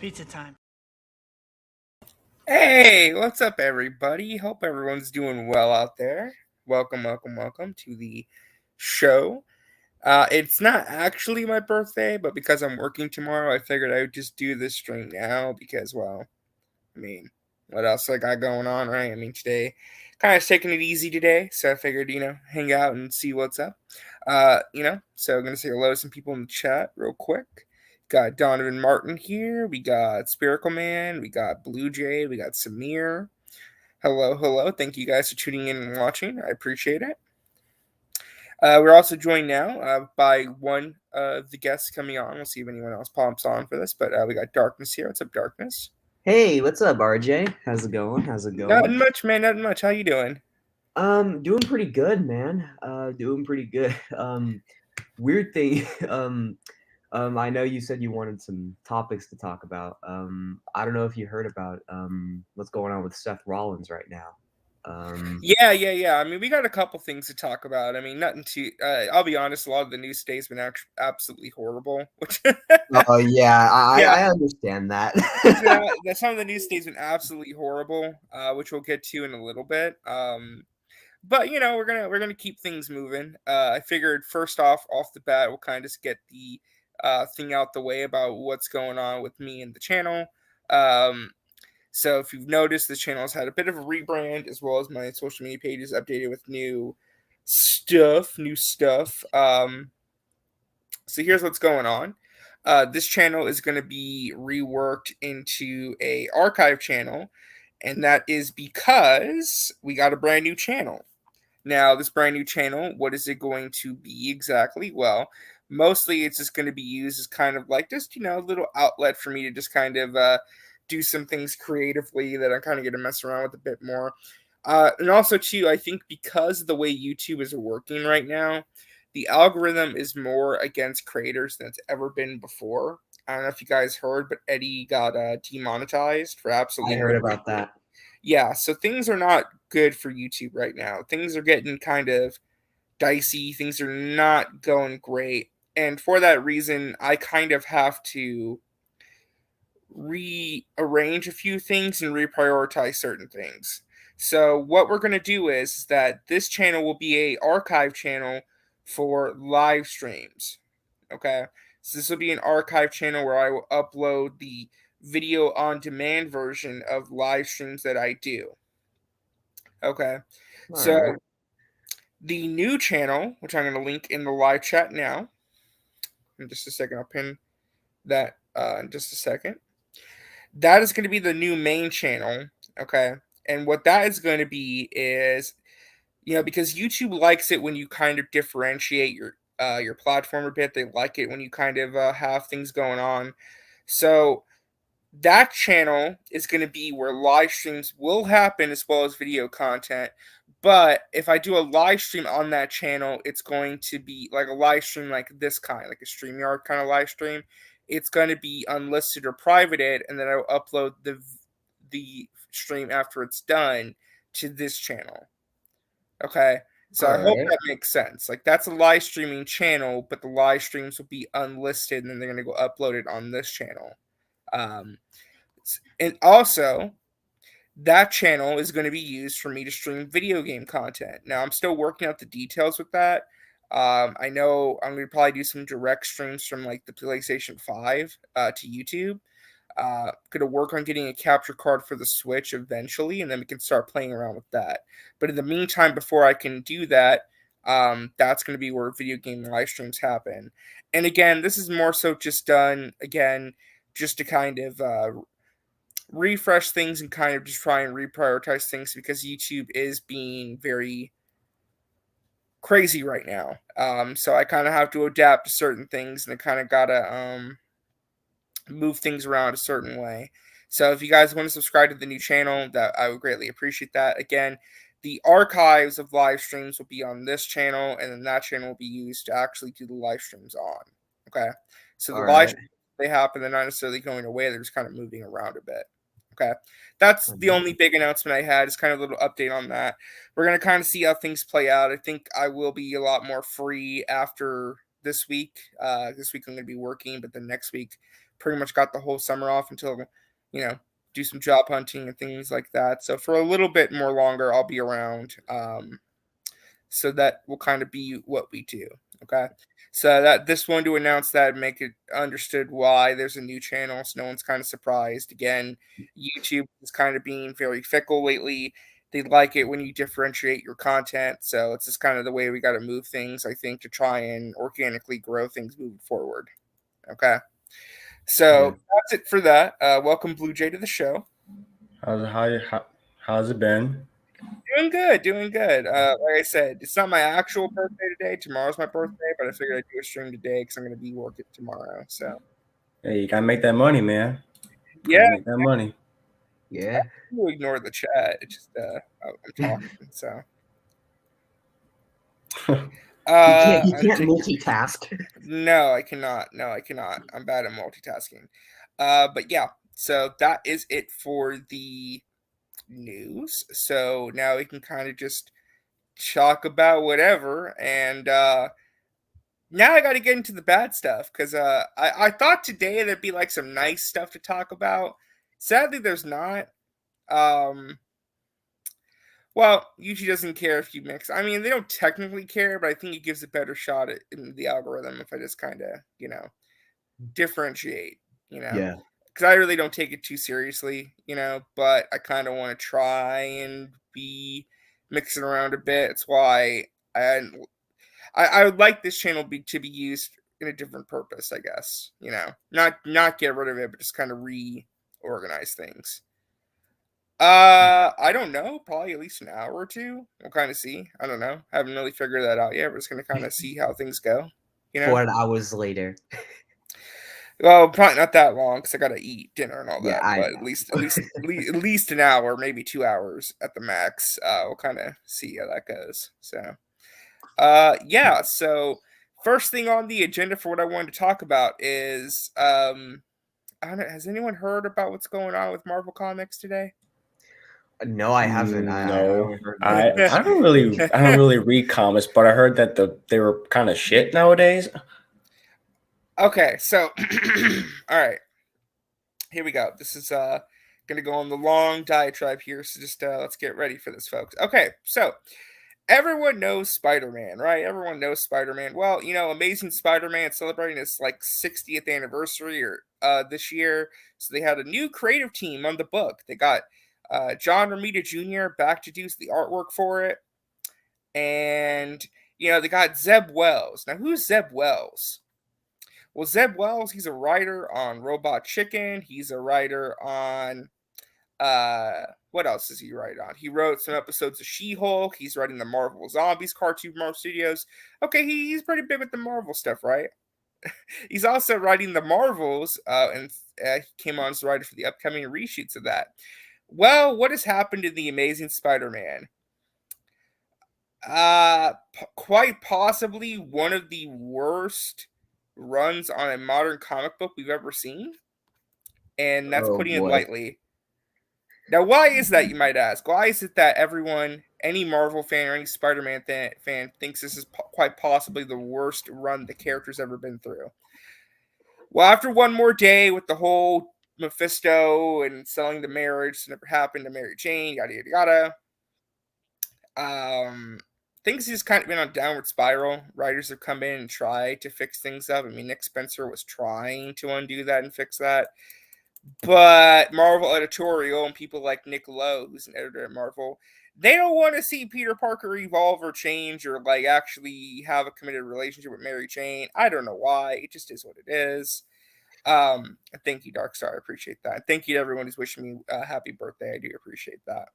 Pizza time. Hey, what's up, everybody? Hope everyone's doing well out there. Welcome to the show. It's not actually my birthday, but because I'm working tomorrow, I figured I would just do this stream now because, well, I mean, what else I got going on, right? I mean, today, kind of taking it easy today, so I figured, hang out and see what's up. So I'm gonna say hello to some people in the chat real quick. Got Donovan Martin here. We got Spherical Man. We got Blue Jay. We got Samir. Hello. Thank you guys for tuning in and watching. I appreciate it. We're also joined now by one of the guests coming on. We'll see if anyone else pops on for this, but we got Darkness here. What's up, Darkness? Hey, what's up, RJ? How's it going? Nothing much, man. Nothing much. How you doing? Doing pretty good, man. Doing pretty good. Weird thing. I know you said you wanted some topics to talk about. I don't know if you heard about what's going on with Seth Rollins right now. Yeah. I mean, we got a couple things to talk about. I mean, nothing too. I'll be honest. A lot of the news today's been absolutely horrible. Which, Oh yeah, yeah, I understand that. some of the news today's been absolutely horrible, which we'll get to in a little bit. But we're gonna keep things moving. I figured first off the bat, we'll kind of just get the thing out the way about what's going on with me and the channel. So if you've noticed, the channel has had a bit of a rebrand, as well as my social media pages updated with new stuff. So here's what's going on. This channel is going to be reworked into a archive channel, and that is because we got a brand new channel. Now, this brand new channel, what is it going to be exactly? Well, mostly it's just going to be used as kind of like just, a little outlet for me to just kind of do some things creatively that I'm kind of going to mess around with a bit more. And also, too, I think because of the way YouTube is working right now, the algorithm is more against creators than it's ever been before. I don't know if you guys heard, but Eddie got demonetized for absolutely. I heard about that. Yeah, so things are not good for YouTube right now. Things are getting kind of dicey. Things are not going great. And for that reason, I kind of have to rearrange a few things and reprioritize certain things. So what we're going to do is that this channel will be a archive channel for live streams. Okay? So this will be an archive channel where I will upload the video on demand version of live streams that I do. Okay. So the new channel, which I'm going to link in the live chat now. In just a second, I'll pin that in just a second. That is going to be the new main channel. Okay. And what that is going to be is, because YouTube likes it when you kind of differentiate your platform a bit. They like it when you kind of have things going on. So that channel is going to be where live streams will happen as well as video content. But if I do a live stream on that channel, it's going to be like a live stream like this kind, like a StreamYard kind of live stream. It's going to be unlisted or privated, and then I'll upload the stream after it's done to this channel. Okay? So I hope that makes sense. Like, that's a live streaming channel, but the live streams will be unlisted, and then they're going to go upload it on this channel. And also, that channel is going to be used for me to stream video game content. Now, I'm still working out the details with that. I know I'm going to probably do some direct streams from like the PlayStation 5 to YouTube. Going to work on getting a capture card for the Switch eventually, and then we can start playing around with that. But in the meantime, before I can do that, that's going to be where video game live streams happen. And again, this is more so just done, again, just to kind of refresh things and kind of just try and reprioritize things because YouTube is being very crazy right now. So I kind of have to adapt to certain things, and I kind of gotta move things around a certain way. So if you guys want to subscribe to the new channel, that I would greatly appreciate that. Again, the archives of live streams will be on this channel, and then that channel will be used to actually do the live streams on. Okay, so the live streams, they happen, they're not necessarily going away; they're just kind of moving around a bit. Okay, that's the only big announcement I had. Is kind of a little update on that. We're gonna kind of see how things play out. I think I will be a lot more free after this week. This week I'm gonna be working, but then next week pretty much got the whole summer off until, you know, do some job hunting and things like that. So for a little bit more longer, I'll be around. So that will kind of be what we do. Okay. So that this one to announce that, make it understood why there's a new channel, so no one's kind of surprised. Again, YouTube is kind of being very fickle lately. They like it when you differentiate your content, so it's just kind of the way we got to move things, I think, to try and organically grow things moving forward. Okay. Yeah. So that's it for that. Welcome, Blue Jay, to the show. How's it been? Doing good, doing good. Like I said, it's not my actual birthday today. Tomorrow's my birthday, but I figured I'd do a stream today because I'm going to be working tomorrow. So Hey, you gotta make that money, man. yeah, Gotta make that money. Yeah. you ignore the chat. It's just I'm talking. So He I'm can't multitask. no, I cannot. No, I cannot. I'm bad at multitasking. But yeah, so that is it for the news. So now we can kind of just talk about whatever and now I got to get into the bad stuff because I thought today there'd be like some nice stuff to talk about. Sadly, there's not. Um, well, YouTube doesn't care if you mix. I mean, they don't technically care, but I think it gives a better shot at in the algorithm if I just kind of, differentiate, you know, Yeah. because I really don't take it too seriously, but I kind of want to try and be mixing around a bit. It's why I I would like this channel to be used in a different purpose, I guess. Not get rid of it, but just kind of reorganize things. I don't know. Probably at least an hour or two. We'll kind of see. I don't know. Haven't really figured that out yet. We're just gonna kind of see how things go. You know. 4 hours later. Well, probably not that long because I gotta eat dinner and all Yeah, that. I But know. at least an hour, maybe 2 hours at the max. We'll kind of see how that goes. So. Yeah, so first thing on the agenda for what I wanted to talk about is I don't know, has anyone heard about what's going on with Marvel Comics today? No, I haven't. I No, only heard I the I don't really I don't really read comics, but I heard that they were kind of shit nowadays. Okay, so all right, here we go. This is gonna go on the long diatribe here, so just let's get ready for this, folks. Okay, so everyone knows Spider-Man, right? Everyone knows Spider-Man. Well, Amazing Spider-Man celebrating its like 60th anniversary or this year. So they had a new creative team on the book. They got John Romita Jr. back to do the artwork for it. And they got Zeb Wells. Now, who's Zeb Wells? Well, Zeb Wells, he's a writer on Robot Chicken. He's a writer on what else does he write on? He wrote some episodes of She-Hulk. He's writing the Marvel Zombies cartoon from Marvel Studios. Okay, he's pretty big with the Marvel stuff, right? He's also writing the Marvels, and he came on as a writer for the upcoming reshoots of that. Well, what has happened in the Amazing Spider-Man? Quite possibly one of the worst runs on a modern comic book we've ever seen, and that's Oh putting it boy. lightly. Now, why is that, you might ask? Why is it that everyone, any Marvel fan or any Spider-Man fan, thinks this is quite possibly the worst run the character's ever been through? Well, after one more day with the whole Mephisto and selling the marriage that never happened to Mary Jane, yada yada yada, things just kind of been on a downward spiral. Writers have come in and tried to fix things up. I mean, Nick Spencer was trying to undo that and fix that. But Marvel editorial and people like Nick Lowe, who's an editor at Marvel, they don't want to see Peter Parker evolve or change or like actually have a committed relationship with Mary Jane. I don't know why. It just is what it is. Thank you, Darkstar. I appreciate that. Thank you to everyone who's wishing me a happy birthday. I do appreciate that.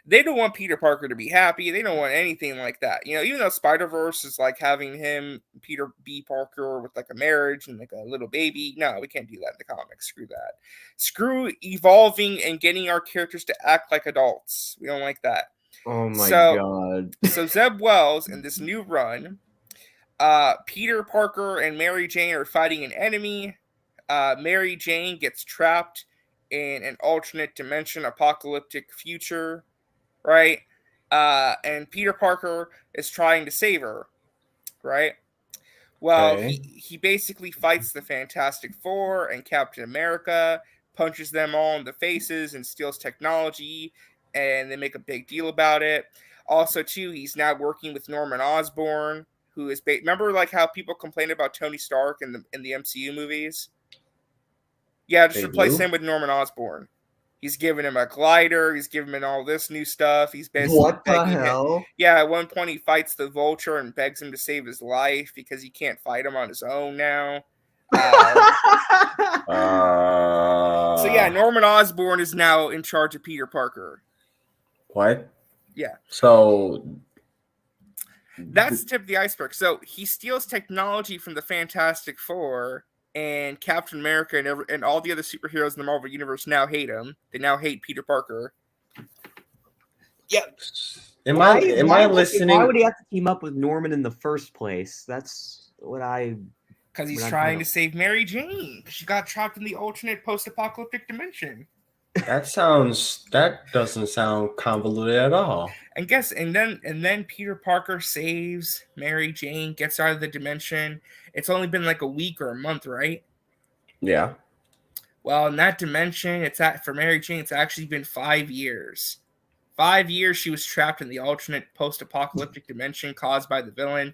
They don't want Peter Parker to be happy. They don't want anything like that. Even though Spider-Verse is like having him, Peter B. Parker, with like a marriage and like a little baby. No, we can't do that in the comics. Screw that. Screw evolving and getting our characters to act like adults. We don't like that. Oh my So, god. so Zeb Wells in this new run, Peter Parker and Mary Jane are fighting an enemy. Mary Jane gets trapped in an alternate dimension, apocalyptic future, right? And Peter Parker is trying to save her, right? Well, Okay. he basically fights the Fantastic Four and Captain America, punches them all in the faces, and steals technology, and they make a big deal about it. Also, too, he's now working with Norman Osborn, who is remember like how people complain about Tony Stark in the MCU movies. Yeah, just They replace do? him with Norman Osborn. He's giving him a glider. He's giving him all this new stuff. He's basically What the begging it. hell? Yeah, at one point he fights the Vulture and begs him to save his life because he can't fight him on his own now. So yeah, Uh, Norman Osborn is now in charge of Peter Parker. what? Yeah, So that's the tip of the iceberg. So he steals technology from the Fantastic Four, and Captain America and all the other superheroes in the Marvel Universe now hate him. They now hate Peter Parker. Yep. am I Why listening? would he have to team up with Norman in the first place? That's what I. Because he's We're not trying gonna- to save Mary Jane. She got trapped in the alternate post-apocalyptic dimension. That doesn't sound convoluted at all. And then Peter Parker saves Mary Jane, gets out of the dimension. It's only been like a week or a month, right? Yeah. Well, in that dimension, for Mary Jane, it's actually been 5 years. 5 years she was trapped in the alternate post-apocalyptic dimension caused by the villain,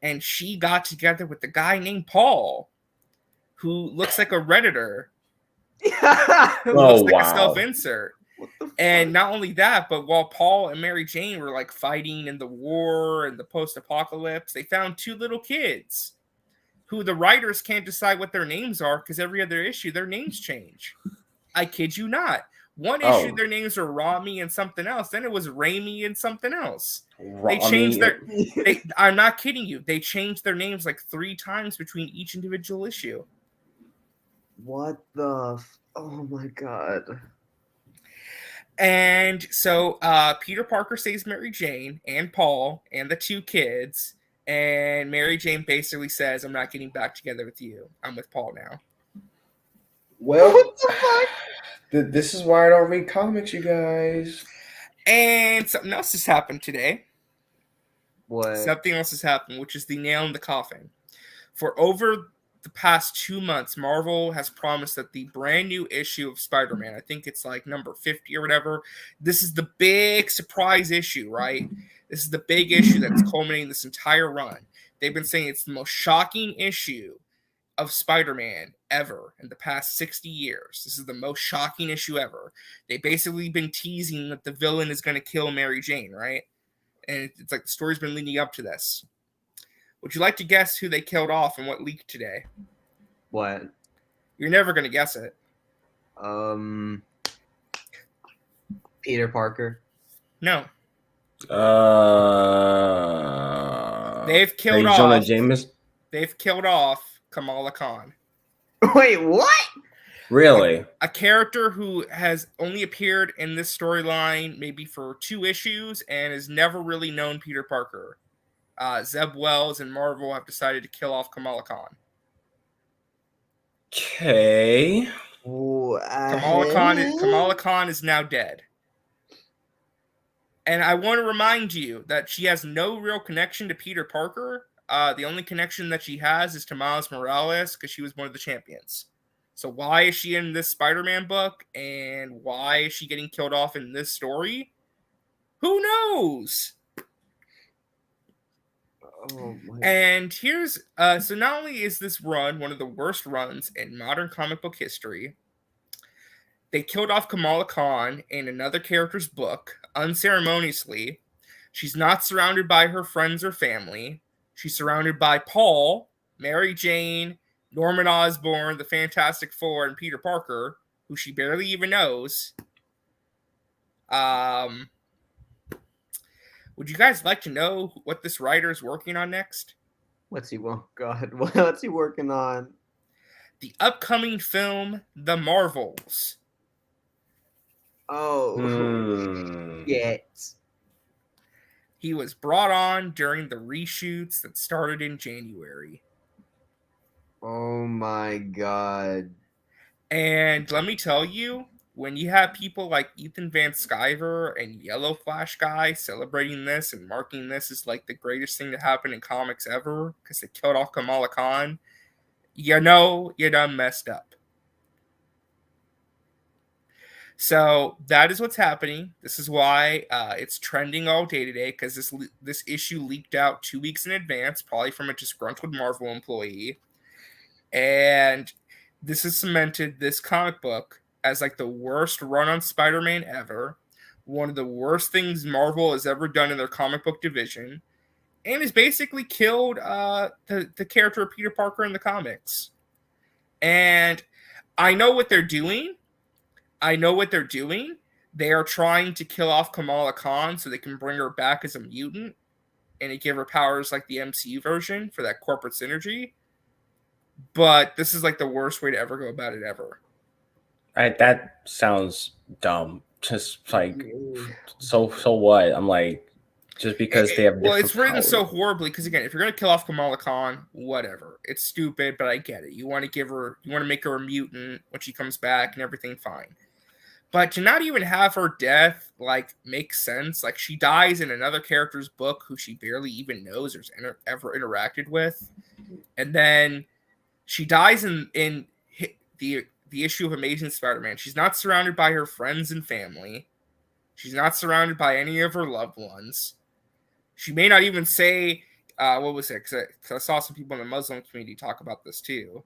and she got together with the guy named Paul, who looks like a Redditor. Who looks like a self-insert. And not only that, but while Paul and Mary Jane were like fighting in the war and the post-apocalypse, they found 2 little kids who the writers can't decide what their names are because every other issue their names change. I kid you not. One issue their names are Rami and something else. Then it was Raimi and something else. They changed I'm not kidding you. They changed their names like 3 times between each individual issue. What the? Oh my god. And so Peter Parker saves Mary Jane and Paul and the 2 kids. And Mary Jane basically says, I'm not getting back together with you. I'm with Paul now. Well, What the fuck? This is why I don't read comics, you guys. And something else has happened today. What? Something else has happened, which is the nail in the coffin. For over the past 2 months, Marvel has promised that the brand new issue of Spider-Man, I think it's like number 50 or whatever, this is the big surprise issue, right? This is the big issue that's culminating this entire run. They've been saying it's the most shocking issue of Spider-Man ever in the past 60 years. This is the most shocking issue ever. They've basically been teasing that the villain is going to kill Mary Jane, right? And it's like the story's been leading up to this. Would you like to guess who they killed off and what leaked today? What? You're never going to guess it. Peter Parker. No. They've killed Jonah off. Jameson. They've killed off Kamala Khan. Wait, what? Really? A character who has only appeared in this storyline maybe for 2 issues and has never really known Peter Parker. Zeb Wells and Marvel have decided to kill off Kamala Khan. Okay. Kamala Khan is now dead. And I want to remind you that she has no real connection to Peter Parker. The only connection that she has is to Miles Morales because she was one of the champions. So why is she in this Spider-Man book? And why is she getting killed off in this story? Who knows? Oh my. And here's so not only is this run one of the worst runs in modern comic book history, they killed off Kamala Khan in another character's book unceremoniously. She's not surrounded by her friends or family. She's surrounded by Paul, Mary Jane, Norman Osborn, the Fantastic Four, and Peter Parker, who she barely even knows. Would you guys like to know what this writer is working on next? What's he? Oh God, what's he working on? The upcoming film, The Marvels. Oh, yes. He was brought on during the reshoots that started in January. Oh my God. And let me tell you, when you have people like Ethan Van Sciver and Yellow Flash Guy celebrating this and marking this as like the greatest thing to happen in comics ever because they killed off Kamala Khan, you know you done messed up. So that is what's happening. This is why it's trending all day today, because this issue leaked out 2 weeks in advance, probably from a disgruntled Marvel employee, and this has cemented this comic book as like the worst run on Spider-Man ever, one of the worst things Marvel has ever done in their comic book division, and has basically killed the character of Peter Parker in the comics. And I know what they're doing. They are trying to kill off Kamala Khan so they can bring her back as a mutant and give her powers like the MCU version for that corporate synergy. But this is like the worst way to ever go about it ever. That sounds dumb. Just like, so what? I'm like, just because they have different it's written powers. so horribly because, again, if you're going to kill off Kamala Khan, whatever. It's stupid, but I get it. You want to make her a mutant when she comes back and everything, fine. But to not even have her death, like, make sense. Like, she dies in another character's book who she barely even knows or ever interacted with. And then she dies in the issue of Amazing Spider-Man. She's not surrounded by her friends and family. She's not surrounded by any of her loved ones. She may not even say, what was it? Because I saw some people in the Muslim community talk about this too.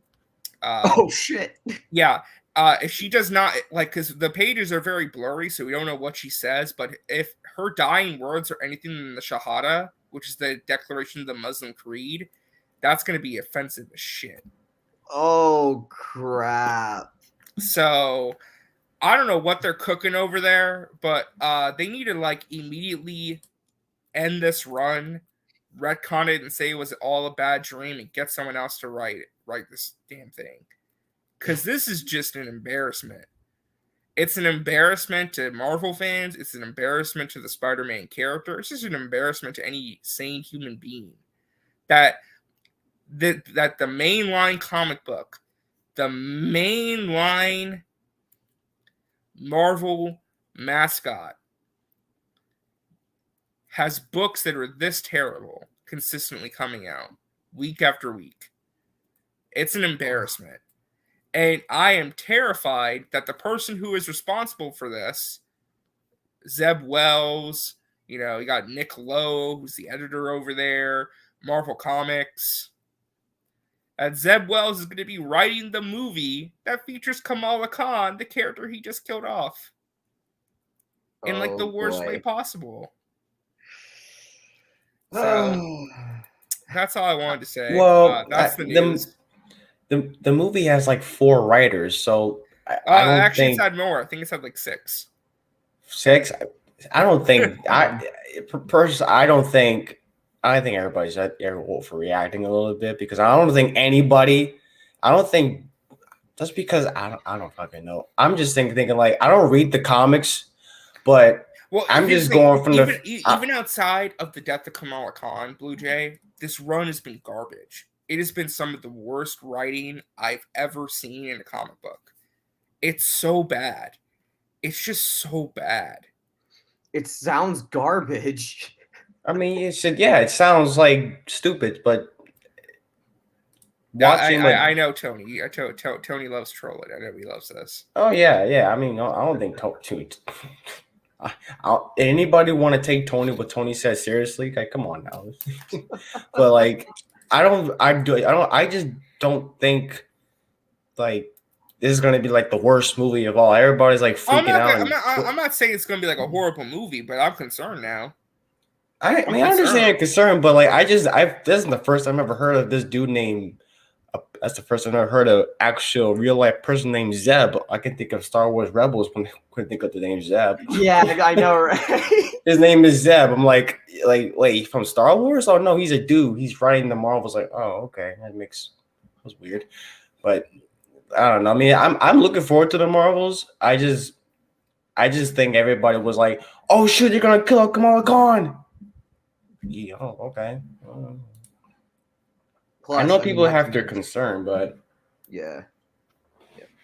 Oh, shit. Yeah. If she does not, like, because the pages are very blurry, so we don't know what she says, but if her dying words are anything in the Shahada, which is the declaration of the Muslim creed, that's going to be offensive as shit. Oh, crap. So I don't know what they're cooking over there, but they need to, like, immediately end this run, retcon it, and say it was all a bad dream, and get someone else to write this damn thing. Because this is just an embarrassment. It's an embarrassment to Marvel fans. It's an embarrassment to the Spider-Man character. It's just an embarrassment to any sane human being. That the mainline comic book, the mainline Marvel mascot, has books that are this terrible consistently coming out week after week. It's an embarrassment. And I am terrified that the person who is responsible for this, Zeb Wells, you got Nick Lowe, who's the editor over there, Marvel Comics, that Zeb Wells is going to be writing the movie that features Kamala Khan, the character he just killed off, in like the worst way possible. So that's all I wanted to say. Well, that's the news. The movie has like 4 writers, so I don't actually think it's had more. I think it's had like 6. 6. I don't think I don't think everybody's overreacting a little bit, because I don't think just because I don't fucking know. I'm just thinking like, I don't read the comics, but I'm just going from even outside of the death of Kamala Khan, Blue Jay, this run has been garbage. It has been some of the worst writing I've ever seen in a comic book. It's so bad. It's just so bad. It sounds garbage. I mean, it sounds like stupid, but watching I know Tony. Tony loves trolling. I know he loves this. Oh yeah. I mean, I don't think Tony. Anybody want to take what Tony says seriously? Like, come on now. But like, I just don't think like this is going to be like the worst movie of all. Everybody's like freaking out. I'm not saying it's going to be like a horrible movie, but I'm concerned now. I understand your concern, but like, this isn't the first time I've ever heard of this dude named. That's the first time I've heard of actual real life person named Zeb. I can think of Star Wars Rebels when I couldn't think of the name Zeb. Yeah, I know, right? His name is Zeb. I'm like, wait, from Star Wars? Oh no, he's a dude. He's writing the Marvels. Like, oh, okay, that was weird, but I don't know. I mean, I'm looking forward to the Marvels. I just think everybody was like, oh shit, you're gonna kill Kamala Khan. Yeah, oh, okay. Plus, I know people have their concern, but yeah.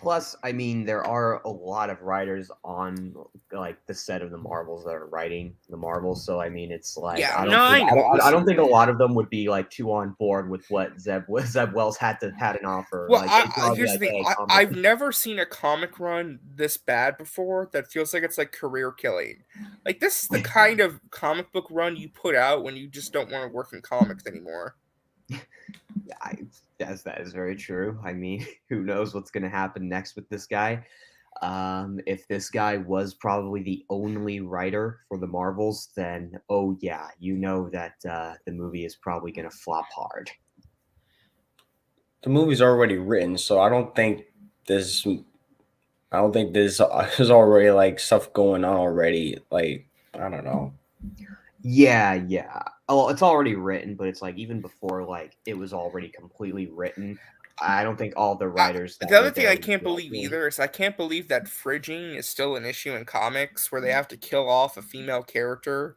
Plus, I mean, there are a lot of writers on like the set of the Marvels that are writing the Marvels. So I mean, it's like Yeah, I no, don't think I know. I Listen, don't think a lot of them would be like too on board with what Zeb Wells had an offer. well, Like they'd probably be here's the like, thing. hey, come I've on. never seen a comic run this bad before that feels like it's like career killing. Like this is the kind of comic book run you put out when you just don't want to work in comics anymore. That is very true. I mean, who knows what's going to happen next with this guy? If this guy was probably the only writer for the Marvels, then oh yeah, you know that the movie is probably going to flop hard. The movie's already written, so I don't think there's there's already like stuff going on already. Like I don't know. Yeah. Oh, it's already written, but it's like even before like it was already completely written. I don't think all the writers that The were other thing there I would can't be like, believe either is I can't believe that fridging is still an issue in comics where they have to kill off a female character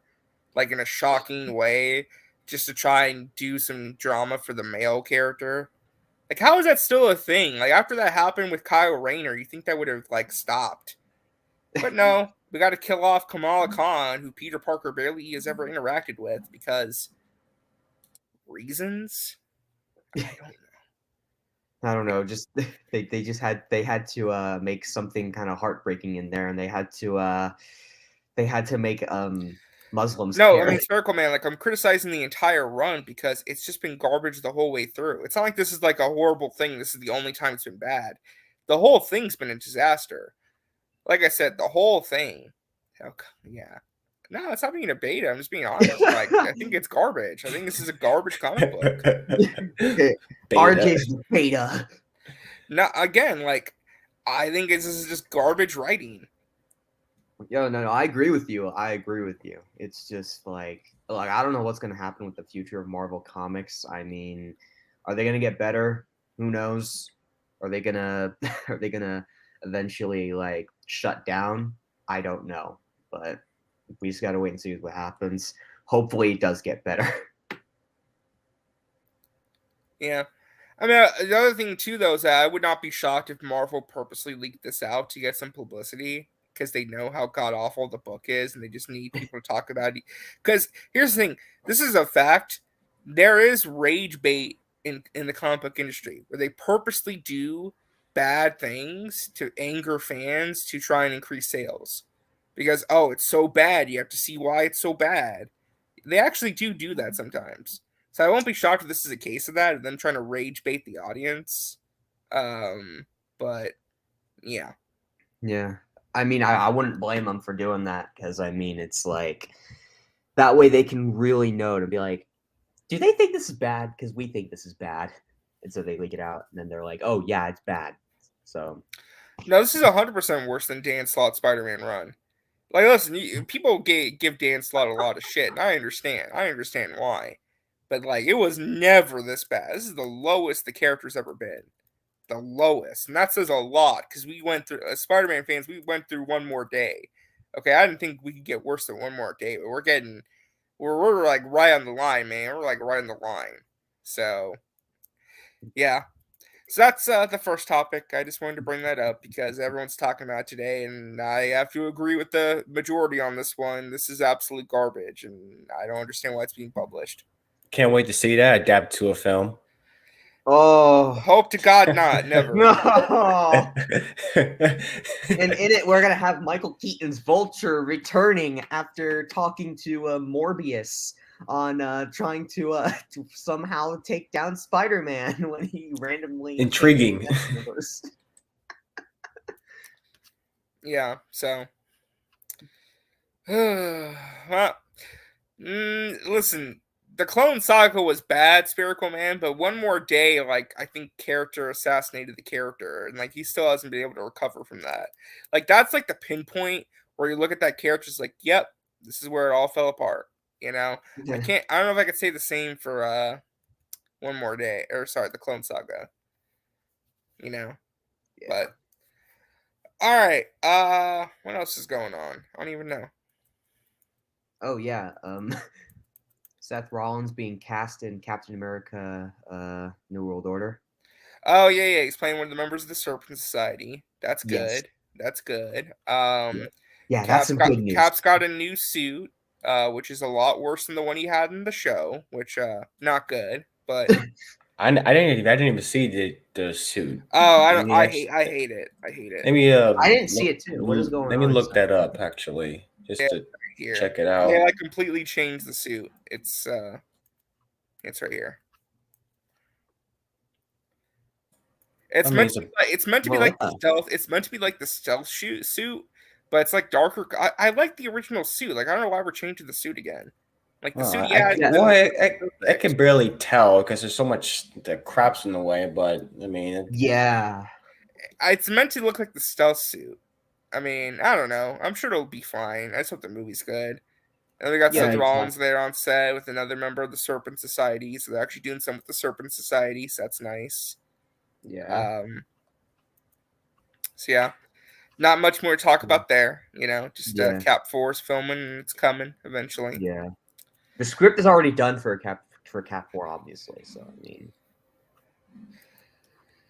like in a shocking way just to try and do some drama for the male character. Like how is that still a thing? Like after that happened with Kyle Rayner, you think that would have like stopped. But no, we got to kill off Kamala Khan, who Peter Parker barely has ever interacted with because reasons. I don't know, just they had to make something kind of heartbreaking in there, and they had to make Muslims No, I care. mean Spherical Man. Like I'm criticizing the entire run because it's just been garbage the whole way through. It's not like this is like a horrible thing. This is the only time it's been bad. The whole thing's been a disaster. Like I said, the whole thing. Yeah. No, it's not being a beta. I'm just being honest. Like I think it's garbage. I think this is a garbage comic book. RJ's the beta. No, again, like I think this is just garbage writing. Yo, no, I agree with you. It's just like I don't know what's gonna happen with the future of Marvel Comics. I mean, are they gonna get better? Who knows? Are they gonna are they gonna eventually like shut down? I don't know, but we just gotta wait and see what happens. Hopefully, it does get better. Yeah. I mean, the other thing too, though, is that I would not be shocked if Marvel purposely leaked this out to get some publicity because they know how god awful the book is, and they just need people to talk about it. Because here's the thing: this is a fact. There is rage bait in the comic book industry where they purposely do bad things to anger fans to try and increase sales. Because oh, it's so bad, you have to see why it's so bad. They actually do that sometimes. So I won't be shocked if this is a case of that, them trying to rage bait the audience. But yeah. Yeah. I mean, I wouldn't blame them for doing that because, I mean, it's like that way they can really know to be like, do they think this is bad? Because we think this is bad. And so they leak it out and then they're like, oh, yeah, it's bad. So. No, this is 100% worse than Dan Slott's Spider-Man run. Like, listen, people give Dan Slott a lot of shit, and I understand. I understand why. But, like, it was never this bad. This is the lowest the character's ever been. The lowest. And that says a lot, because we went through, as Spider-Man fans, we went through one more day. Okay, I didn't think we could get worse than one more day, but we're like right on the line, man. We're like right on the line. So, yeah. So that's the first topic. I just wanted to bring that up because everyone's talking about it today, and I have to agree with the majority on this one. This is absolute garbage, and I don't understand why it's being published. Can't wait to see that adapted to a film. Oh. Hope to God not. Never. No. And in it, we're gonna have Michael Keaton's Vulture returning after talking to Morbius on trying to somehow take down Spider-Man when he randomly Intriguing. Yeah. So, well, listen. The Clone Saga was bad, Spherical Man, but one more day, like, I think character assassinated the character, and, like, he still hasn't been able to recover from that. Like, that's, like, the pinpoint where you look at that character, it's like, yep, this is where it all fell apart, you know? Yeah. I don't know if I could say the same for, One More Day, or, sorry, the Clone Saga. You know? Yeah. But, alright, what else is going on? I don't even know. Oh, yeah, Seth Rollins being cast in Captain America, New World Order. Oh yeah, he's playing one of the members of the Serpent Society. That's Yes. good. That's good. Yeah, that's some good news. Cap's got a new suit, which is a lot worse than the one he had in the show, which not good. But I didn't even see the suit. oh, Let me I actually, hate it. I hate it. let me I didn't see it too. What is going let me on look inside? that up actually, just Yeah, to here. check it They out. like completely changed the suit. It's right here. It's I mean, meant it's to a be like it's meant to be Well, like what the the? stealth. It's meant to be like the stealth suit, but it's like darker. I like the original suit. Like I don't know why we're changing the suit again. Like the suit he had. Yeah. well, I, I, I Perfect. can barely tell because there's so much that crap's in the way. But I mean, Yeah. It's meant to look like the stealth suit. I mean, I don't know. I'm sure it'll be fine. I just hope the movie's good. And we got Yeah, Seth Rollins exactly. there on set with another member of the Serpent Society, so they're actually doing some with the Serpent Society, so that's nice. Yeah. So yeah, not much more to talk about there. You know, just Yeah. Cap 4's filming and it's coming eventually. Yeah. The script is already done for Cap 4, obviously. So I mean,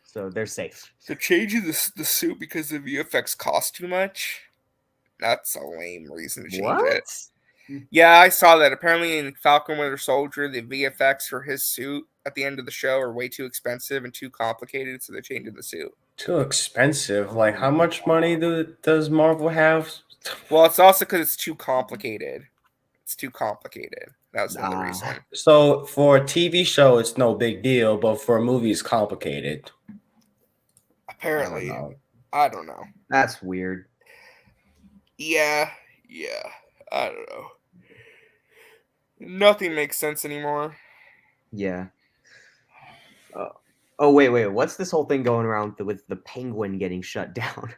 so they're safe. So changing the suit because the VFX cost too much. That's a lame reason to change What? it. Yeah, I saw that. Apparently, in Falcon Winter Soldier, the VFX for his suit at the end of the show are way too expensive and too complicated, so they're changing the suit. too expensive. Like, how much money does Marvel have? Well, it's also because it's too complicated. It's too complicated. That was the other reason. So for a TV show, it's no big deal, but for a movie, it's complicated. Apparently, I don't know. I don't know. That's weird. Yeah, I don't know. Nothing makes sense anymore. Yeah. Oh wait. What's this whole thing going around with the Penguin getting shut down?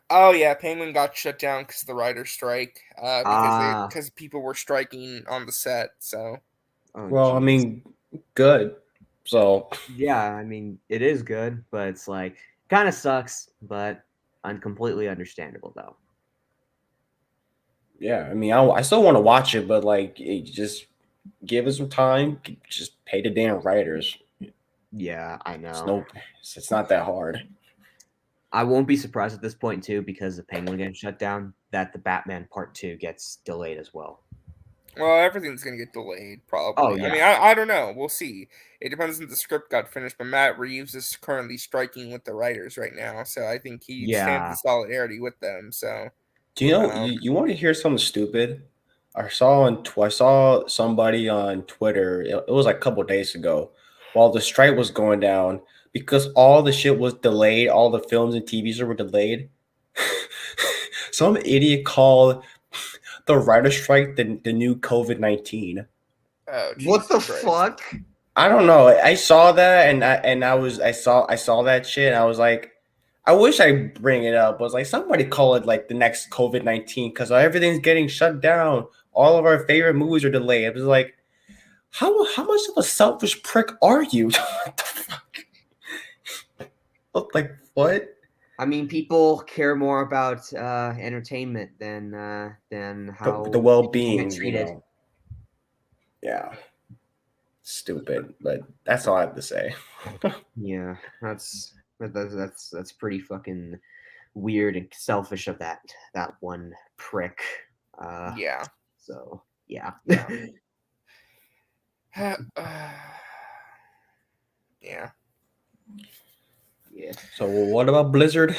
Oh yeah, Penguin got shut down because of the writer's strike. Ah. Because people were striking on the set. So. Oh, Well, I jeez. mean, good. So Yeah, I mean, it is good, but it's like kind of sucks, but completely understandable though. yeah, I mean, I still want to watch it, but like, just give it some time. Just pay the damn writers. Yeah, I know. It's not that hard. I won't be surprised at this point too, because the Penguin getting shut down, that the Batman Part 2 gets delayed as well. Well, everything's gonna get delayed, probably. Oh, yeah. I mean, I don't know. We'll see. It depends if the script got finished, but Matt Reeves is currently striking with the writers right now, so I think he stands in solidarity with them. So, Do you know you want to hear something stupid? I saw somebody on Twitter. It was like a couple days ago, while the strike was going down, because all the shit was delayed. All the films and TV shows were delayed. Some idiot called the writer strike the new COVID-19. oh, What the Jesus Christ. fuck? I don't know. I saw that I saw that shit. And I was like, I wish I bring it up. But it's like somebody call it like the next COVID-19 because everything's getting shut down. All of our favorite movies are delayed. It was like, how much of a selfish prick are you? What the fuck? Like what? I mean, people care more about entertainment than how The well-being, get treated. you know. Yeah. Stupid, but that's all I have to say. Yeah, that's pretty fucking weird and selfish of that one prick. Yeah. So yeah. Yeah. Yeah. So what about Blizzard?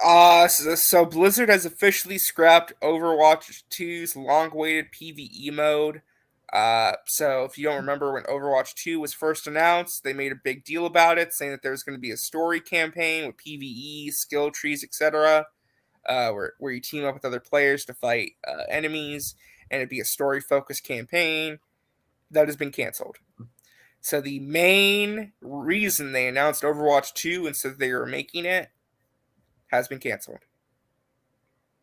So Blizzard has officially scrapped Overwatch 2's long-awaited PvE mode. So if you don't remember when Overwatch 2 was first announced, they made a big deal about it, saying that there was going to be a story campaign with PvE, skill trees, etc., where you team up with other players to fight enemies, and it'd be a story-focused campaign. That has been canceled. So the main reason they announced Overwatch 2 and said they were making it has been canceled.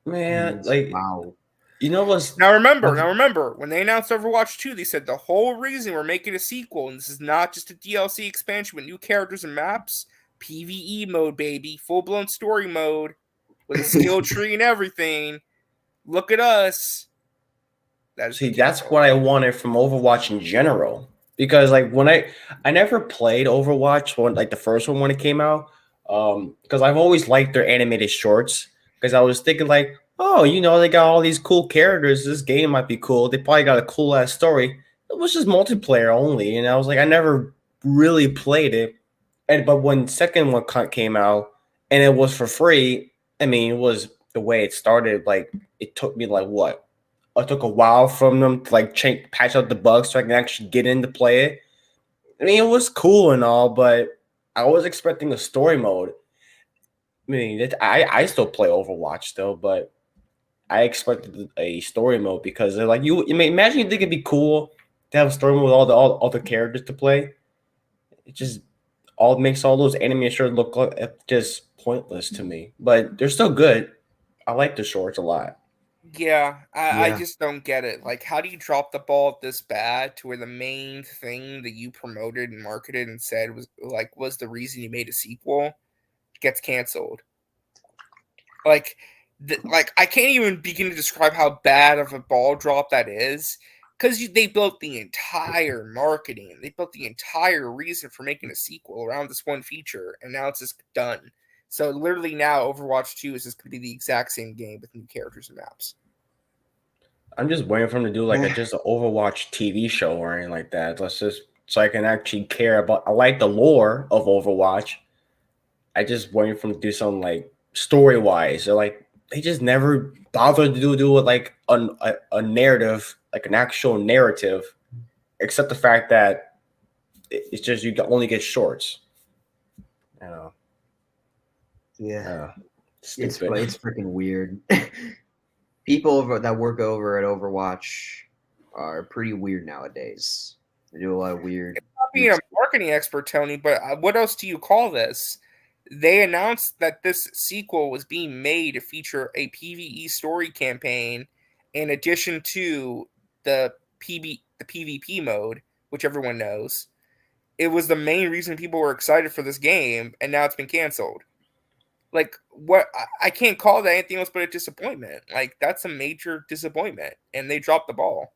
Man, like wow. you know what's Now remember, when they announced Overwatch 2, they said the whole reason we're making a sequel, and this is not just a DLC expansion with new characters and maps, PvE mode, baby, full-blown story mode, with a skill tree and everything. Look at us. that's what I wanted from Overwatch in general. because like when I never played Overwatch when like the first one when it came out, because I've always liked their animated shorts because I was thinking like, oh, they got all these cool characters. This game might be cool. They probably got a cool ass story. It was just multiplayer only, and I was like, I never really played it. And but when second one came out and it was for free, I mean, it was the way it started. Like it took me like what? It took a while from them to like change, patch out the bugs so I can actually get in to play it. I mean, it was cool and all, but I was expecting a story mode. I mean, I still play Overwatch still, but I expected a story mode because they're like you. I mean, imagine you think it'd be cool to have a story mode with all the other characters to play. It just all makes all those anime shorts look like just pointless to me. But they're still good. I like the shorts a lot. Yeah, I Yeah. just don't get it. Like, how do you drop the ball this bad to where the main thing that you promoted and marketed and said was the reason you made a sequel gets canceled? Like, like I can't even begin to describe how bad of a ball drop that is, because they built the entire marketing, they built the entire reason for making a sequel around this one feature, and now it's just done. So literally now, Overwatch 2 is just going to be the exact same game with new characters and maps. I'm just waiting for them to do like a just an Overwatch TV show or anything like that. Let's just so I can actually care about. I like the lore of Overwatch. I just waiting for them to do something like story wise. They're like they just never bothered to do it like a narrative, like an actual narrative, except the fact that it's just you only get shorts. You know, Yeah. It's stupid. freaking weird. People that work over at Overwatch are pretty weird nowadays. They do a lot of weird. Not being a marketing expert, Tony, but what else do you call this? They announced that this sequel was being made to feature a PvE story campaign in addition to the the PvP mode, which everyone knows. It was the main reason people were excited for this game, and now it's been canceled. Like, what? I can't call that anything else but a disappointment. Like, that's a major disappointment, and they dropped the ball.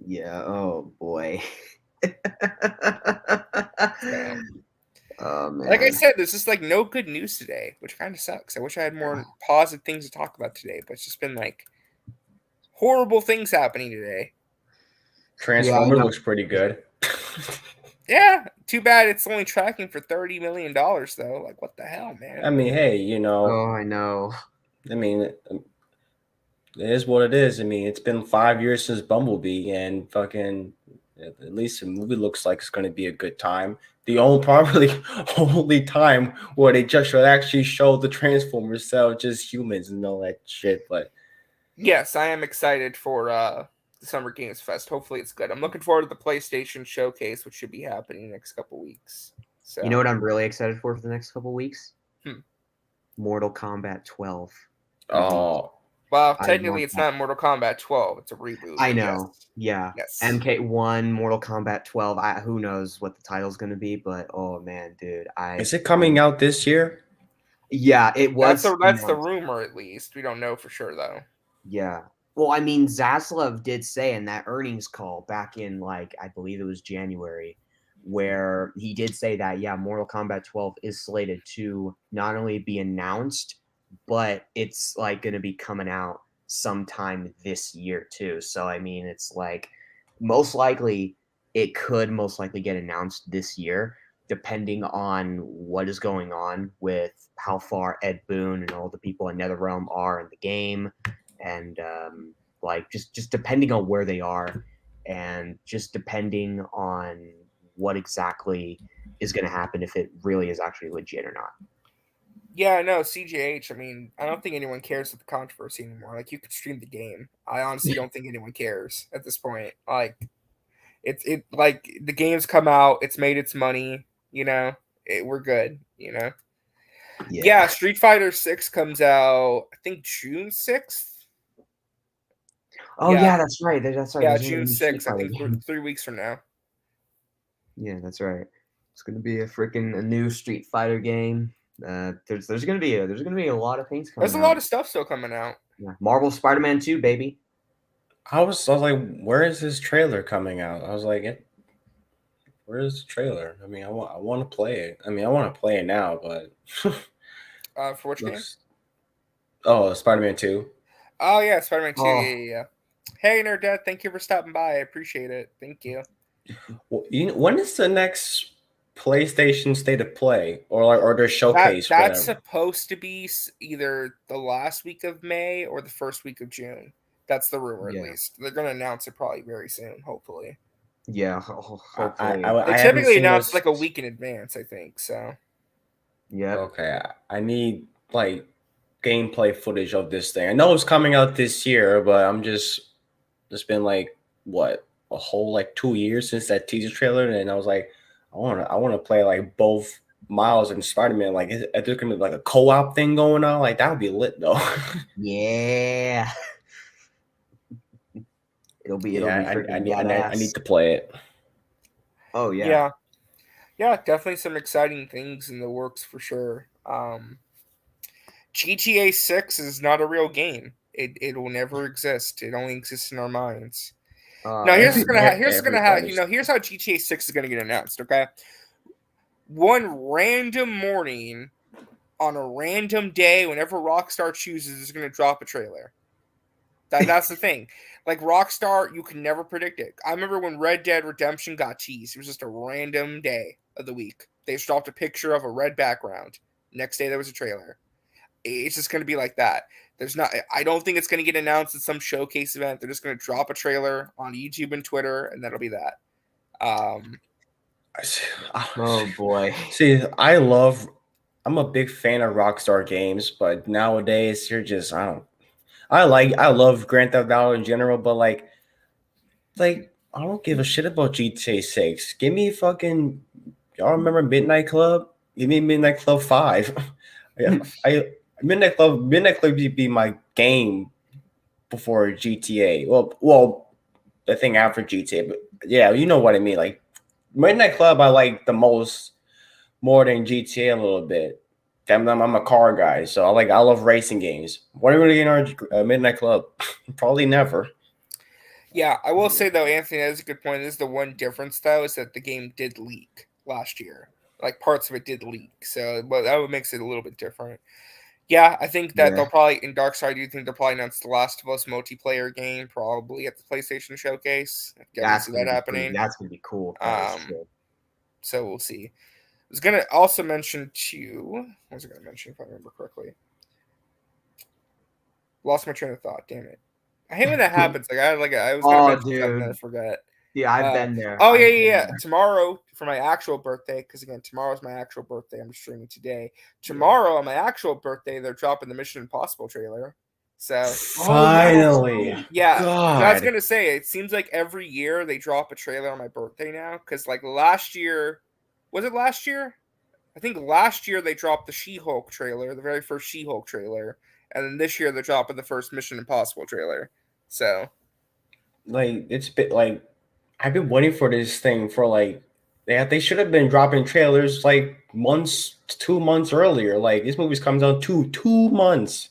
Yeah. Oh boy. So, Oh man. like I said, there's just like no good news today, which kind of sucks. I wish I had more positive things to talk about today, but it's just been like horrible things happening today. Transformer looks pretty good. Yeah, too bad it's only tracking for $30 million though. Like, what the hell, man? I mean, hey, Oh, I know. I mean, it is what it is. I mean, it's been 5 years since Bumblebee, and fucking at least the movie looks like it's going to be a good time. The only probably only time where they just should actually show the Transformers cell just humans and all that shit. But Yes, I am excited for the Summer Games Fest. Hopefully, it's good. I'm looking forward to the PlayStation Showcase, which should be happening next couple weeks. So, You know what I'm really excited for the next couple weeks? Hmm. Mortal Kombat 12. oh, well, I technically, want it's that. not Mortal Kombat 12. It's a reboot. I but know. Yes. Yeah. Yes. MK1, Mortal Kombat 12. Who knows what the title's going to be, but oh man, dude. is it coming out this year? Yeah, it was. That's the rumor, at least. We don't know for sure though. Yeah. Well, I mean, Zaslav did say in that earnings call back in, like, I believe it was January, where he did say that, yeah, Mortal Kombat 12 is slated to not only be announced, but it's, like, going to be coming out sometime this year, too. So, I mean, it's like it could most likely get announced this year, depending on what is going on with how far Ed Boon and all the people in NetherRealm are in the game, and like just depending on where they are, and just depending on what exactly is going to happen, if it really is actually legit or not. Yeah, no, CGH. I mean, I don't think anyone cares with the controversy anymore. Like, you could stream the game. I honestly don't think anyone cares at this point. Like, it like the game's come out, it's made its money. We're good. Yeah, Street Fighter 6 comes out, I think June 6th. Oh yeah, that's right. That's right. Yeah, There's June new Street 6th. I Fighter think game. 3 weeks from now. Yeah, that's right. It's gonna be a new Street Fighter game. There's gonna be a lot of things coming There's a out. lot of stuff still coming out. Yeah. Marvel Spider-Man 2, baby. I was like, where is this trailer coming out? I was like, where is the trailer? I mean, I want to play it. I mean, I want to play it now, but For which game? looks. Oh, Spider-Man 2. Oh yeah, Spider-Man 2. Oh. Yeah. Hey Nerd Dad, thank you for stopping by. I appreciate it. Thank you. Well, when is the next PlayStation State of Play or their showcase? That's Whatever. supposed to be either the last week of May or the first week of June. That's the rumor, at Yeah. least. They're going to announce it probably very soon, hopefully. Yeah, hopefully. They I haven't typically seen announce this. like a week in advance, I think. So Yep. Okay, I need like gameplay footage of this thing. I know it's coming out this year, but it's been like what, a whole like 2 years since that teaser trailer, and I was like, I want to play like both Miles and Spider-Man. Like, is there gonna be like a co-op thing going on? Like that would be lit though. Yeah. It'll be freaking badass. I need to play it. Oh yeah. yeah, definitely some exciting things in the works for sure. GTA 6 is not a real game. It will never exist. It only exists in our minds. Now here's what's gonna happen. Here's how GTA 6 is gonna get announced. Okay, one random morning on a random day, whenever Rockstar chooses, is gonna drop a trailer. That's the thing. Like Rockstar, you can never predict it. I remember when Red Dead Redemption got teased. It was just a random day of the week. They just dropped a picture of a red background. Next day there was a trailer. It's just going to be like that. I don't think it's going to get announced at some showcase event. They're just going to drop a trailer on YouTube and Twitter, and that'll be that. Oh boy. See, I'm a big fan of Rockstar games, but nowadays you're just, I love Grand Theft Auto in general, but like I don't give a shit about GTA 6. Give me fucking, y'all remember Midnight Club? Give me Midnight Club 5. Midnight Club would be my game before GTA. Well, the thing after GTA, but yeah, you know what I mean. Like Midnight Club, I like the most more than GTA a little bit. I'm a car guy, so I love racing games. What are we gonna get in our Midnight Club? Probably never. Yeah, I will say though, Anthony, that is a good point. This is the one difference though, is that the game did leak last year. Like parts of it did leak, so but that makes it a little bit different. Yeah, I think that they'll probably in Darkside. Do you think they'll probably announce the Last of Us multiplayer game probably at the PlayStation Showcase? That's see that happening. That's gonna be cool. So we'll see. I was gonna also mention too. What was I gonna mention if I remember correctly? Lost my train of thought. Damn it! I hate when that happens. I was gonna mention something and I forgot. Yeah, I've been there. Oh yeah. Tomorrow for my actual birthday, because again, tomorrow's my actual birthday. I'm streaming today. Tomorrow on my actual birthday, they're dropping the Mission Impossible trailer. So finally, yeah. God. I was gonna say, it seems like every year they drop a trailer on my birthday now. Because like last year, was it last year? I think last year they dropped the She-Hulk trailer, the very first She-Hulk trailer, and then this year they're dropping the first Mission Impossible trailer. So, like it's been like I've been waiting for this thing for like they should have been dropping trailers like 2 months earlier. Like this movie's comes out 2 months,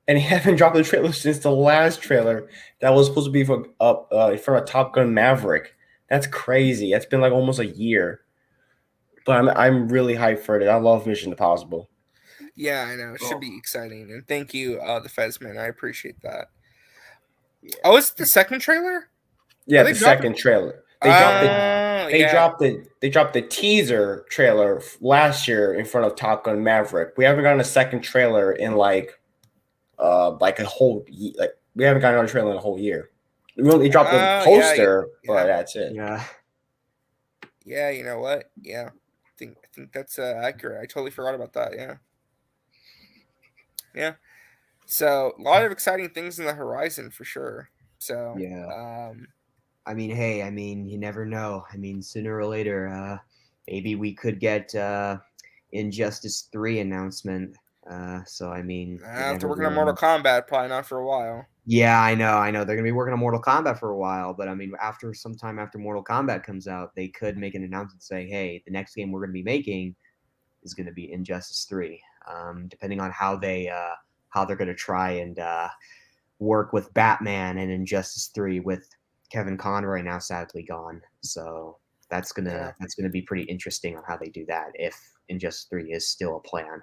and they haven't dropped the trailer since the last trailer that was supposed to be for a Top Gun Maverick. That's crazy. It's been like almost a year, but I'm really hyped for it. I love Mission Impossible. Yeah, I know. It should be exciting, and thank you, the Fezman. I appreciate that. Yeah. Oh, is it the second trailer? Yeah, the second trailer. They dropped the teaser trailer last year in front of Top Gun Maverick. We haven't gotten a second trailer in like a whole we haven't gotten another trailer in a whole year. They dropped the poster, but that's it. Yeah. Yeah, you know what? Yeah. I think that's accurate. I totally forgot about that. Yeah. Yeah. So a lot of exciting things in the horizon for sure. So yeah. I mean, hey, you never know. Sooner or later, maybe we could get Injustice 3 announcement. So after working on Mortal Kombat, probably not for a while. Yeah, I know. They're gonna be working on Mortal Kombat for a while, but sometime after Mortal Kombat comes out, they could make an announcement saying, "Hey, the next game we're gonna be making is gonna be Injustice 3." Depending on how they're gonna try and work with Batman and Injustice 3 with Kevin Conroy now sadly gone. So that's gonna be pretty interesting on how they do that if Injustice 3 is still a plan.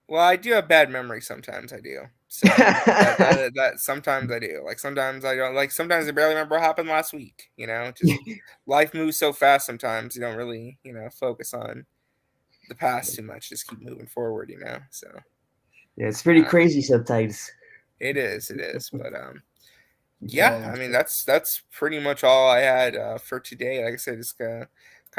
Well, I do have bad memory sometimes. I do. So that sometimes I do. Like sometimes I don't. Like sometimes I barely remember what happened last week. Just life moves so fast. Sometimes you don't really focus on the past too much. Just keep moving forward. So yeah, it's pretty crazy sometimes. It is. But yeah. I mean that's pretty much all I had for today. Like I said, just kind of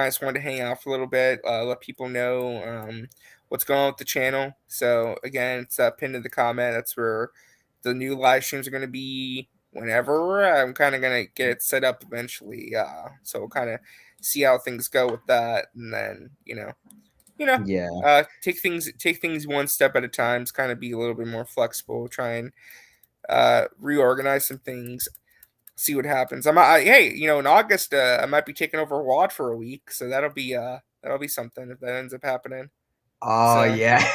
just wanted to hang out for a little bit, let people know what's going on with the channel. So again, it's pinned in the comment. That's where the new live streams are going to be whenever. I'm kind of going to get it set up eventually. So we'll kind of see how things go with that, and then Yeah. take things one step at a time. Kind of be a little bit more flexible. Try and reorganize some things. See what happens. Hey, in August, I might be taking over WAD for a week, so that'll be something if that ends up happening. Oh yeah,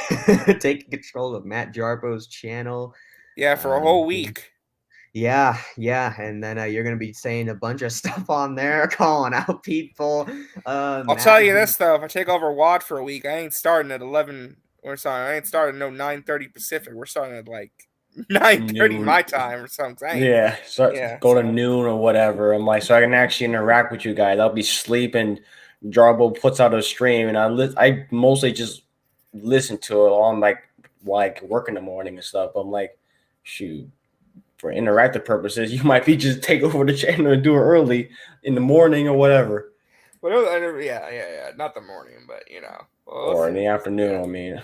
taking control of Matt Jarbo's channel. Yeah, for a whole week. Yeah, and then you're gonna be saying a bunch of stuff on there, calling out people. I'll tell you this though: if I take over WAD for a week, I ain't starting at 11. I ain't starting 9:30 Pacific. We're starting at like 9:30 my time or something. Go to noon or whatever. I'm like, so I can actually interact with you guys. I'll be sleeping. Jarbo puts out a stream, and I mostly just listen to it on like work in the morning and stuff. I'm like, shoot, for interactive purposes, you might be just take over the channel and do it early in the morning or whatever. Yeah, not the morning, but or in the afternoon. I mean,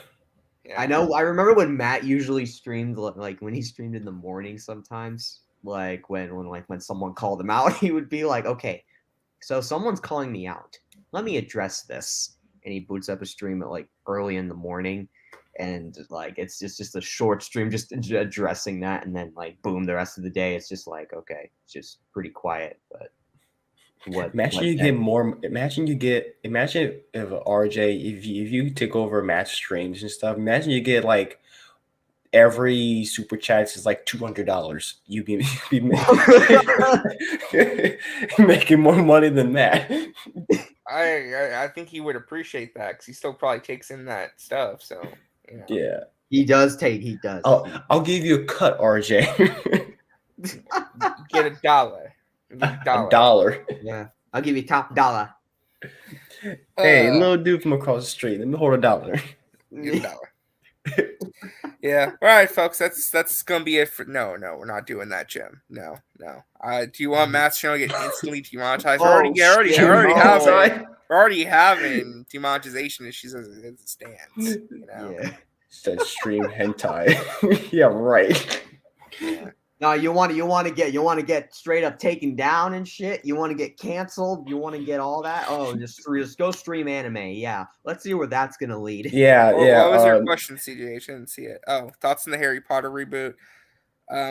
yeah. I know. I remember when Matt usually streamed, like when he streamed in the morning. Sometimes, like when someone called him out, he would be like, "Okay, so someone's calling me out. Let me address this." And he boots up a stream at like early in the morning, and like it's just a short stream, just addressing that, and then like boom, the rest of the day it's just like okay, it's just pretty quiet. But imagine if RJ, if you take over Matt's streams and stuff, imagine you get like every super chat is like $200. You be making more money than Matt. I think he would appreciate that because he still probably takes in that stuff. So yeah, he does. I'll give you a cut, RJ. Get $1. $1. Yeah, I'll give you top dollar. Hey, little dude from across the street. Let me hold $1. $1. Yeah. All right, folks. That's gonna be it for. No, we're not doing that, Jim. No. Do you want Matt's channel to get instantly demonetized? We're already having demonetization issues as it stands. Yeah. Said stream hentai. Yeah, right. Yeah. No, you want to get straight up taken down and shit. You want to get canceled. You want to get all that. Oh, just go stream anime. Yeah, let's see where that's gonna lead. Yeah. What was your question, CJ? I shouldn't see it. Oh, thoughts on the Harry Potter reboot?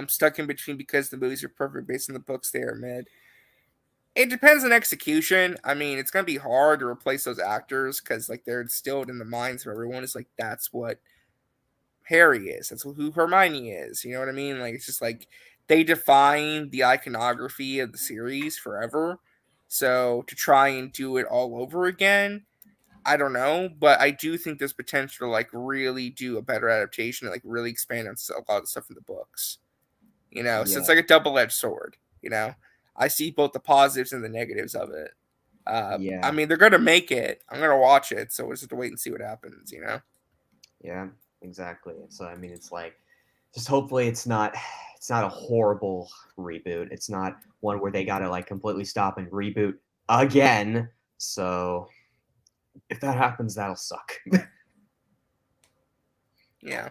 Stuck in between because the movies are perfect based on the books. They are mid. It depends on execution. I mean, it's gonna be hard to replace those actors because like they're instilled in the minds of everyone. It's like that's what Harry is. That's who Hermione is. You know what I mean? Like it's just like they define the iconography of the series forever. So to try and do it all over again, I don't know, but I do think there's potential to like really do a better adaptation and like really expand on a lot of the stuff in the books. So it's like a double-edged sword. I see both the positives and the negatives of it. I mean, they're gonna make it. I'm gonna watch it, so we'll just have to wait and see what happens. Yeah. Exactly. So I mean, it's like, just hopefully it's not a horrible reboot. It's not one where they gotta like completely stop and reboot again. So if that happens, that'll suck. Yeah.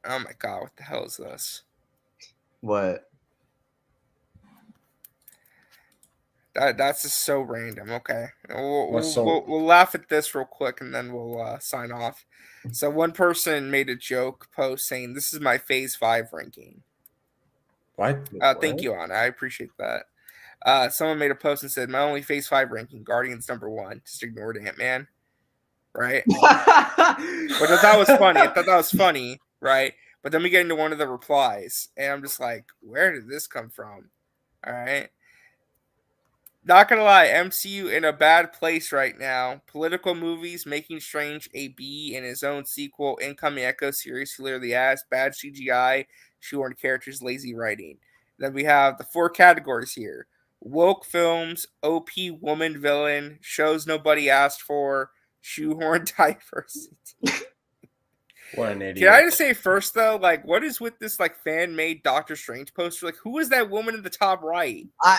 Oh my god, what the hell is this? What? That's just so random. Okay, we'll laugh at this real quick and then we'll sign off. So one person made a joke post saying, "This is my Phase 5 ranking." What? Thank you, Anna. I appreciate that. Someone made a post and said, "My only Phase 5 ranking, Guardians #1." Just ignored Ant-Man, right? Which I thought was funny. Right? But then we get into one of the replies, and I'm just like, where did this come from? All right. Not gonna lie, MCU in a bad place right now. Political movies, making Strange a B in his own sequel, incoming Echo series, clearly ass, bad CGI, shoehorned characters, lazy writing. Then we have the 4 categories here: woke films, OP woman villain, shows nobody asked for, shoehorned diversity. What an idiot. Can I just say first though, like, what is with this like fan made Doctor Strange poster? Like, who is that woman in the top right? I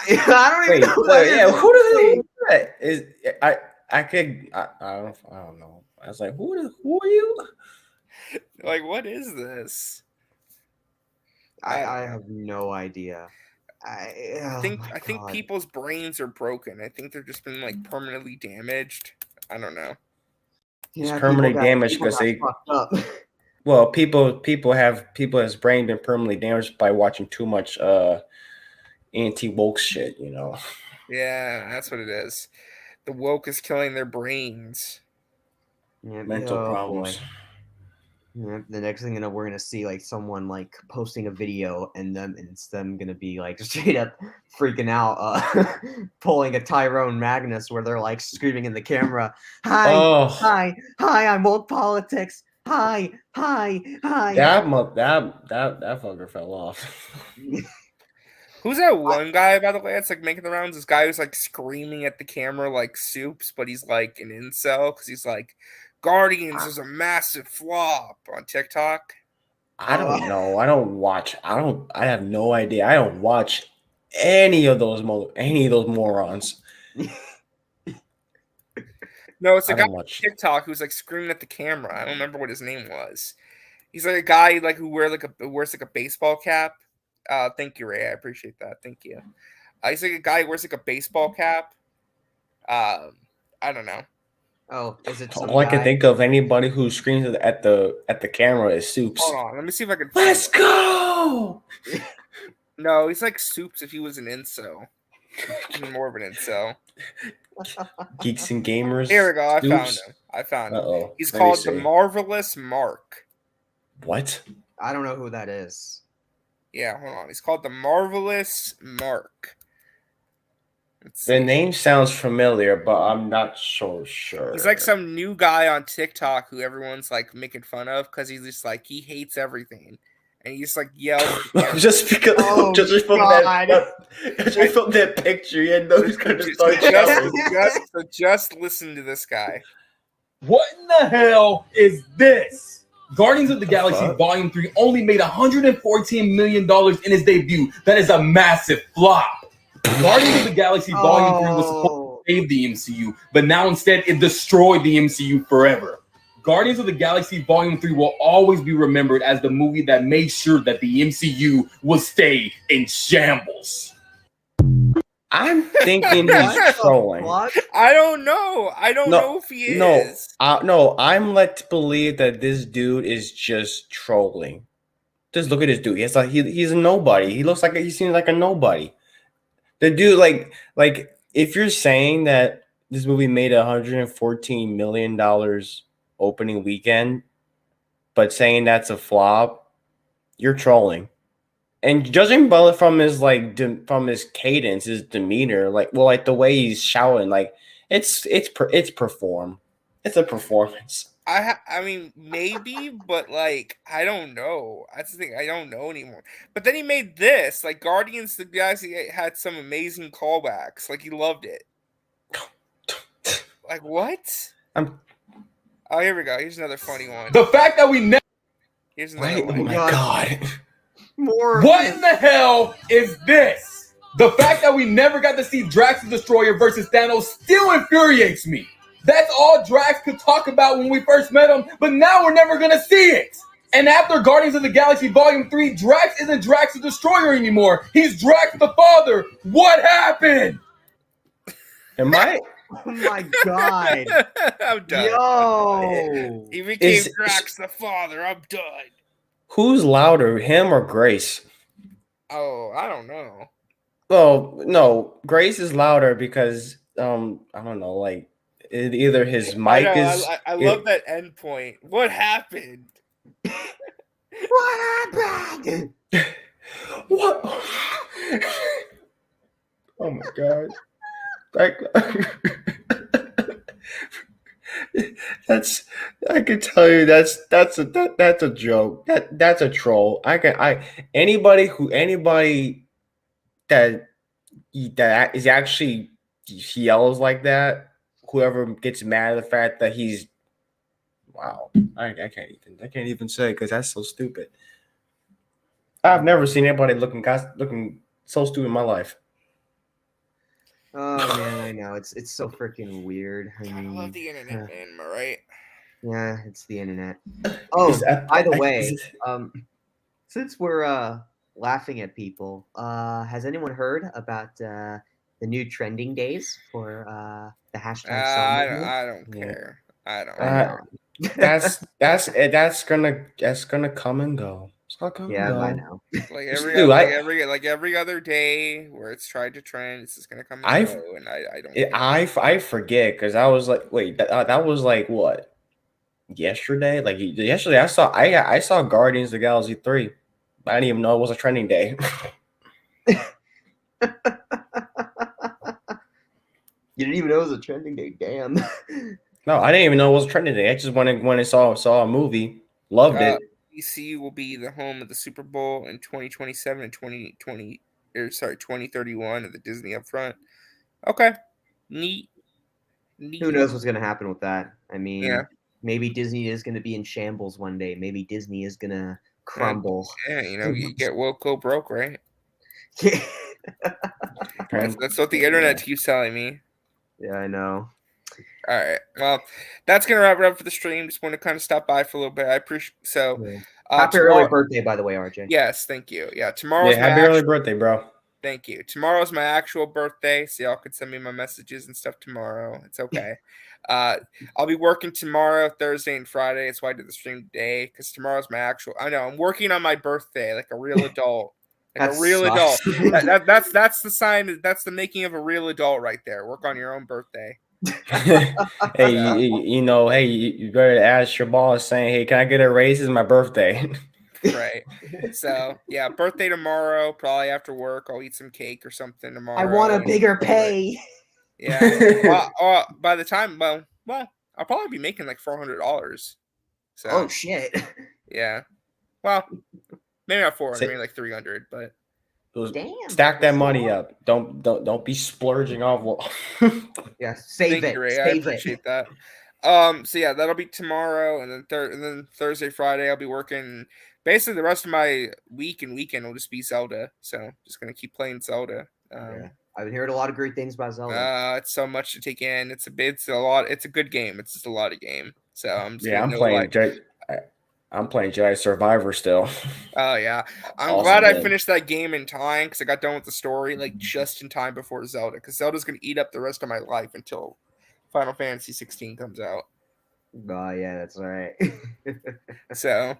don't even know. Who that yeah, is. who the hell is that? I don't know. I was like, who are you? Like, what is this? I have no idea. I think people's brains are broken. I think they're just been like permanently damaged. I don't know. It's permanently damaged because they fucked up. Well, people's brain been permanently damaged by watching too much anti-woke shit, you know. Yeah, that's what it is. The woke is killing their brains. Yeah, Mental problems. Boy. Yeah, the next thing you know, we're gonna see like someone like posting a video, and it's them gonna be like straight up freaking out, pulling a Tyrone Magnus, where they're like screaming in the camera, "Hi, I'm woke politics. Hi." That fucker fell off. Who's that one guy, by the way? It's like making the rounds. This guy who's like screaming at the camera like Soups, but he's like an incel because he's like, Guardians is a massive flop on TikTok. I don't know. I have no idea. I don't watch any of those morons. No, it's a guy on TikTok who's like screaming at the camera. I don't remember what his name was. He's like a guy like who wears like a baseball cap. Thank you, Ray. I appreciate that. Thank you. He's like a guy who wears like a baseball cap. I don't know. Oh, is it all I can think of anybody who screams at the camera is Soups. Hold on, let me see if I can. Let's go. No, he's like Soups if he was an incel. Even more of an incel. Geeks and Gamers. Here we go. I found him. Uh-oh. He's called the Marvelous Mark. What? I don't know who that is. Yeah, hold on. He's called the Marvelous Mark. The name sounds familiar, but I'm not so sure. He's like some new guy on TikTok who everyone's like making fun of because he's just like he hates everything, and he just like yells. just because, just from that picture, you know he's gonna start just listen to this guy. What in the hell is this? Guardians of the Galaxy Volume 3 only made $114 million in its debut. That is a massive flop. Guardians of the Galaxy Volume 3 was supposed to save the MCU, but now instead it destroyed the MCU forever. Guardians of the Galaxy Volume 3 will always be remembered as the movie that made sure that the MCU will stay in shambles. I'm thinking he's trolling. I don't know. I don't know if he is. No, I'm led to believe that this dude is just trolling. Just look at this dude. He's a nobody. He seems like a nobody. The dude, like if you're saying that this movie made $114 million opening weekend, but saying that's a flop, you're trolling. And judging from his from his cadence, his demeanor, like the way he's shouting, like it's perform. It's a performance. I mean, maybe, but like I don't know. That's the thing. I don't know anymore. But then he made this, like Guardians. The guys had some amazing callbacks. Like he loved it. Like what? Oh, here we go. Here's another funny one. The fact that we never. Here's another one. Oh my god. What in the hell is this? The fact that we never got to see Drax the Destroyer versus Thanos still infuriates me. That's all Drax could talk about when we first met him, but now we're never going to see it. And after Guardians of the Galaxy Volume 3, Drax isn't Drax the Destroyer anymore. He's Drax the Father. What happened? Am I? Oh my god. I'm done. Yo. He became Drax the Father. I'm done. Who's louder, him or Grace? Oh, I don't know. Well, no, Grace is louder because I don't know, like either his mic is. I love that end point. What happened? What happened? What? Oh my god. That's I can tell you that's a joke. That's a troll. Anybody that that is actually yells like that, whoever gets mad at the fact that he's wow. I can't even say because that's so stupid. I've never seen anybody looking so stupid in my life. Oh man, I know it's so freaking weird. I God, I mean, love the internet, man. Am I right? yeah, it's the internet. Oh, by the way, since we're laughing at people, has anyone heard about the new trending days for the hashtag Cell movement? I don't Yeah. care. I don't. I know. that's gonna come and go. It's gonna come and Yeah, go. I know. Like Dude, every other day where it's tried to trend, it's just gonna come and I've- go, and I don't. I forget because I was like, wait, that was like what yesterday? Like yesterday, I saw Guardians of the Galaxy 3. I didn't even know it was a trending day. You didn't even know it was a trending day. Damn. No, I didn't even know it was a trending day. I just went when I saw a movie, loved it. DC will be the home of the Super Bowl in 2027 and 2020, or sorry, 2031 at the Disney upfront. Okay, neat. Who knows what's gonna happen with that? I mean, Yeah. maybe Disney is gonna be in shambles one day. Maybe Disney is gonna crumble. Yeah, you get woke, go broke, right? Yeah, That's what the internet keeps telling me. yeah, I know. All right. Well, that's gonna wrap it up for the stream. Just want to kind of stop by for a little bit. I appreciate Yeah. Happy early birthday, by the way, RJ. Yes, thank you. Yeah, tomorrow's my happy early birthday, bro. Thank you. Tomorrow's my actual birthday, so y'all can send me my messages and stuff tomorrow. It's okay. I'll be working tomorrow, Thursday, and Friday. That's why I did the stream today, because tomorrow's my actual. I know I'm working on my birthday like a real adult. Like a real adult. That's the sign. That's the making of a real adult right there. Work on your own birthday. Hey, you better ask your boss saying, "Hey, can I get a raise? It's my birthday." Right. So yeah, birthday tomorrow. Probably after work, I'll eat some cake or something tomorrow. I want a bigger pay. Yeah. By the time, well, I'll probably be making like $400. So. Oh shit. Yeah. Well, maybe not 400, maybe like 300, but. Damn. Stack that money up. Don't be splurging off. Yeah, save it. You, Ray. Save I appreciate that. So yeah, that'll be tomorrow, and then Thursday, Friday, I'll be working. Basically, the rest of my week and weekend will just be Zelda. So just gonna keep playing Zelda. Yeah. I've been hearing a lot of great things about Zelda. It's so much to take in. It's a lot. It's a good game. It's just a lot of game. So I'm just I'm playing Jedi Survivor still. Oh yeah, I'm awesome glad game. I finished that game in time because I got done with the story like just in time before Zelda. Because Zelda's gonna eat up the rest of my life until Final Fantasy 16 comes out. Oh yeah, that's all right. So,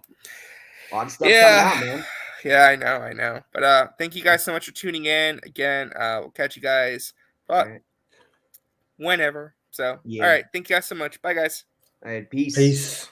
a lot of stuff coming out, man. Yeah, I know. But thank you guys so much for tuning in. Again, we'll catch you guys, but whenever. So, all right, thank you guys so much. Bye, guys. All right, peace. Peace.